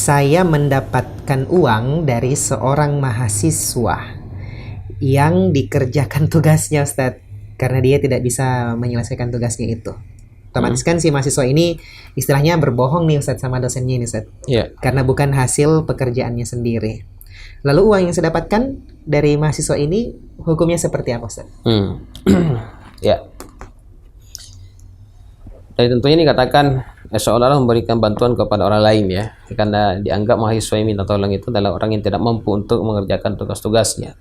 saya mendapatkan uang dari seorang mahasiswa yang dikerjakan tugasnya, Ustadz, karena dia tidak bisa menyelesaikan tugasnya itu. Otomatis kan si mahasiswa ini istilahnya berbohong nih, Ustadz, sama dosennya ini, Ustadz. Ya. Karena bukan hasil pekerjaannya sendiri. Lalu uang yang saya dapatkan dari mahasiswa ini hukumnya seperti apa, Ustadz? Ya. Jadi tentunya dikatakan seolah-olah memberikan bantuan kepada orang lain ya, karena dianggap mahasiswa yang minta tolong itu adalah orang yang tidak mampu untuk mengerjakan tugas-tugasnya.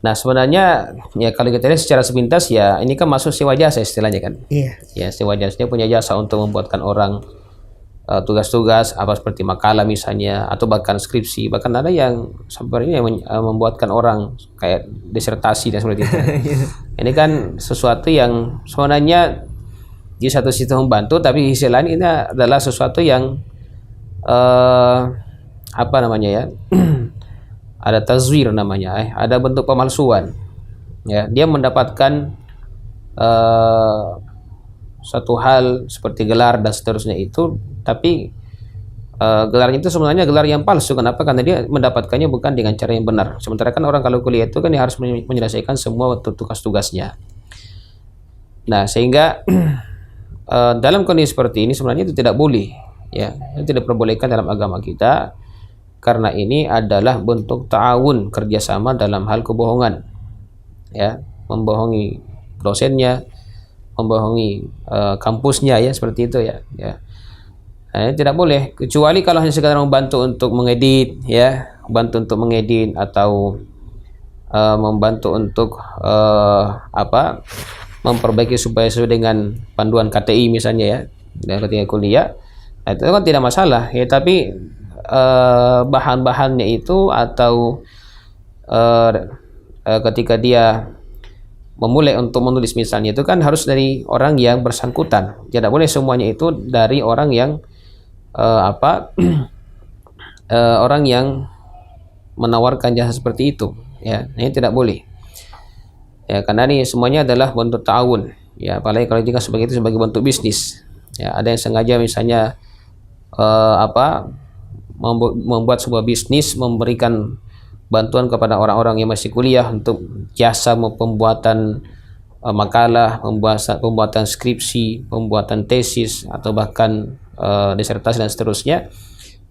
Nah sebenarnya ya kalau kita lihat secara sepintas ya ini kan masuk sewa jasa istilahnya kan. Iya. Ya sewa jasa, dia punya jasa untuk membuatkan orang tugas-tugas apa seperti makalah misalnya atau bahkan skripsi, bahkan ada yang sebenarnya membuatkan orang kayak disertasi dan seperti itu. Ini kan sesuatu yang sebenarnya di satu sisi membantu, tapi di sisi lain ini adalah sesuatu yang apa namanya ya, ada tazwir namanya, ada bentuk pemalsuan. Ya, dia mendapatkan satu hal seperti gelar dan seterusnya itu, tapi gelarnya itu sebenarnya gelar yang palsu. Kenapa? Karena dia mendapatkannya bukan dengan cara yang benar. Sementara kan orang kalau kuliah itu kan dia harus menyelesaikan semua tugas-tugasnya. Nah, sehingga dalam kondisi seperti ini sebenarnya itu tidak boleh, ya, itu tidak diperbolehkan dalam agama kita, karena ini adalah bentuk ta'awun, kerjasama dalam hal kebohongan, ya, membohongi dosennya, membohongi kampusnya, ya, seperti itu ya. Nah, ini tidak boleh, kecuali kalau hanya sekadar membantu untuk mengedit, ya, membantu untuk mengedit atau membantu untuk memperbaiki supaya sesuai dengan panduan KTI misalnya ya, dan ketika kuliah, nah, itu kan tidak masalah ya, tapi bahan-bahannya itu atau ketika dia memulai untuk menulis misalnya itu kan harus dari orang yang bersangkutan, tidak boleh semuanya itu dari orang yang orang yang menawarkan jasa seperti itu ya, ini tidak boleh. Ya, karena ini semuanya adalah bentuk ta'awun. Ya, apalagi kalau jika sebagai itu sebagai bentuk bisnis. Ya, ada yang sengaja misalnya membuat sebuah bisnis, memberikan bantuan kepada orang-orang yang masih kuliah untuk jasa pembuatan makalah, pembuatan skripsi, pembuatan tesis atau bahkan disertasi dan seterusnya.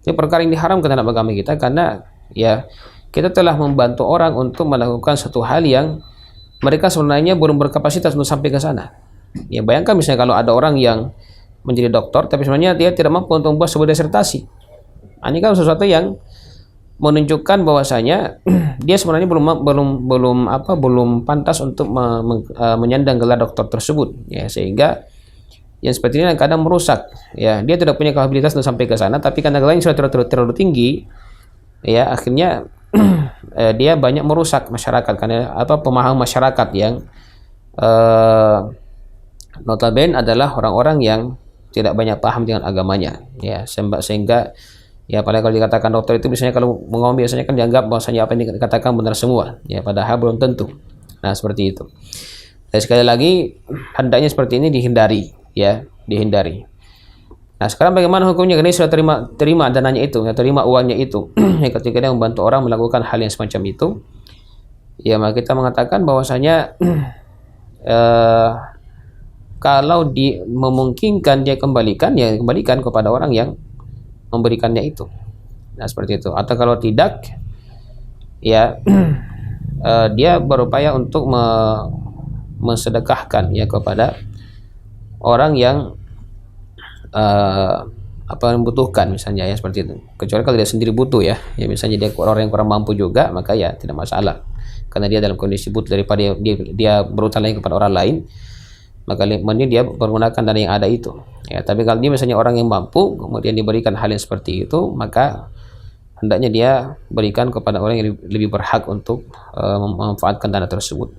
Ini perkara yang diharamkan dalam agama kita, karena ya kita telah membantu orang untuk melakukan satu hal yang mereka sebenarnya belum berkapasitas untuk sampai ke sana. Ya, bayangkan misalnya kalau ada orang yang menjadi dokter, tapi sebenarnya dia tidak mampu untuk membuat sebuah disertasi. Ini kan sesuatu yang menunjukkan bahwasanya dia sebenarnya belum pantas untuk menyandang gelar dokter tersebut. Ya, sehingga yang seperti ini kadang merusak. Ya, dia tidak punya kapabilitas untuk sampai ke sana, tapi karena gelarnya sudah terlalu tinggi, ya akhirnya dia banyak merusak masyarakat, karena pemahaman masyarakat yang notabene adalah orang-orang yang tidak banyak paham dengan agamanya, ya, sehingga ya apalagi kalau dikatakan dokter itu biasanya kalau ngomong biasanya kan dianggap bahwasanya apa yang dikatakan benar semua, ya, padahal belum tentu. Nah, seperti itu. Dan sekali lagi hendaknya seperti ini dihindari, ya, dihindari. Nah, sekarang bagaimana hukumnya? Karena sudah terima dananya itu, ya, terima uangnya itu. Ketika dia membantu orang melakukan hal yang semacam itu, ya, maka kita mengatakan bahwasanya kalau memungkinkan dia kembalikan, ya kembalikan kepada orang yang memberikannya itu. Nah, seperti itu. Atau kalau tidak, ya dia berupaya untuk mensedekahkan ya kepada orang yang membutuhkan misalnya, ya, seperti itu. Kecuali kalau dia sendiri butuh, ya misalnya dia orang yang kurang mampu juga, maka ya tidak masalah, karena dia dalam kondisi butuh, daripada dia berutang lagi kepada orang lain, maka ini dia menggunakan dana yang ada itu, ya. Tapi kalau dia misalnya orang yang mampu kemudian diberikan hal yang seperti itu, maka hendaknya dia berikan kepada orang yang lebih berhak untuk memanfaatkan dana tersebut.